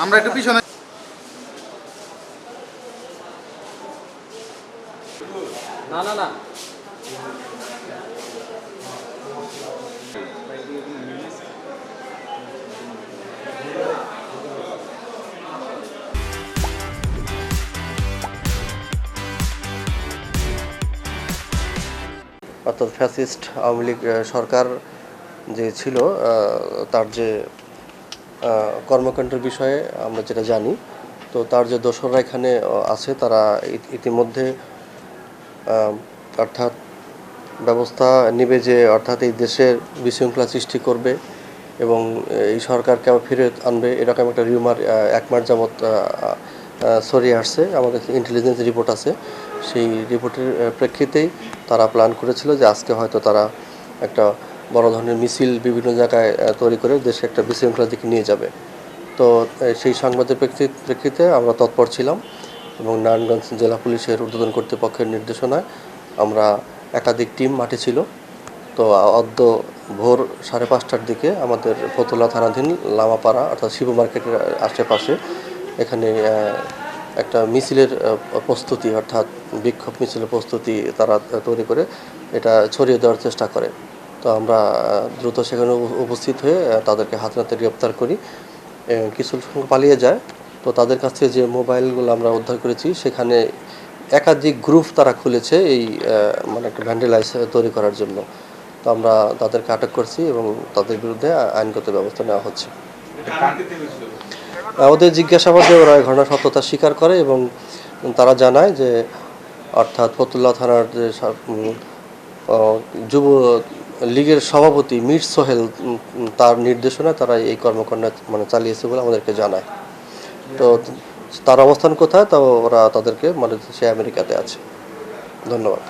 আমরা একটু পিছনে না না না অর্থাৎ ফ্যাসিস্ট আওয়ামী লীগ সরকার যে ছিল তার যে কর্মকাণ্ডের বিষয়ে আমরা যেটা জানি, তো তার যে দোসররা এখানে আছে তারা ইতিমধ্যে অর্থাৎ ব্যবস্থা নেবে যে অর্থাৎ এই দেশের বিশৃঙ্খলা সৃষ্টি করবে এবং এই সরকারকে আবার ফিরে আনবে, এরকম একটা রিউমার 1 মাস যাবৎ ছড়িয়ে আসছে। আমাদের ইন্টেলিজেন্স রিপোর্ট আছে, সেই রিপোর্টের প্রেক্ষিতেই তারা প্ল্যান করেছিল যে আজকে হয়তো তারা একটা বড় ধরনের মিছিল বিভিন্ন জায়গায় তৈরি করে দেশকে একটা বিশৃঙ্খলার দিকে নিয়ে যাবে। তো সেই সংবাদের প্রেক্ষিতে আমরা তৎপর ছিলাম এবং নারায়ণগঞ্জ জেলা পুলিশের ঊর্ধ্বতন কর্তৃপক্ষের নির্দেশনায় আমরা একাধিক টিম মাঠে ছিল। তো অদ্য ভোর 5:30টার দিকে আমাদের ফতুল্লা থানাধীন লামাপাড়া অর্থাৎ শিব মার্কেটের আশেপাশে এখানে একটা মিছিলের প্রস্তুতি অর্থাৎ বিক্ষোভ মিছিলের প্রস্তুতি তারা তৈরি করে এটা ছড়িয়ে দেওয়ার চেষ্টা করে। তো আমরা দ্রুত সেখানে উপস্থিত হয়ে তাদেরকে হাতে নাতে গ্রেপ্তার করি। কিছু সংখ্যক পালিয়ে যায়, তো তাদের কাছে যে মোবাইলগুলো আমরা উদ্ধার করেছি সেখানে একাধিক গ্রুপ তারা খুলেছে এই মানে একটা ভ্যান্ডালাইজ তৈরি করার জন্য। তো আমরা তাদেরকে আটক করছি এবং তাদের বিরুদ্ধে আইনগত ব্যবস্থা নেওয়া হচ্ছে। ওদের জিজ্ঞাসাবাদে ওরা ঘটনার সত্যতা স্বীকার করে এবং তারা জানায় যে অর্থাৎ ফতুল্লা থানার যে যুব লীগের সভাপতি মীর সোহেল তার নির্দেশনায় তারা এই কর্মকাণ্ড মানে চালিয়েছে বলে আমাদেরকে জানায়। তো তার অবস্থান কোথায় তা ওরা তাদেরকে মানে সে আমেরিকাতে আছে। ধন্যবাদ।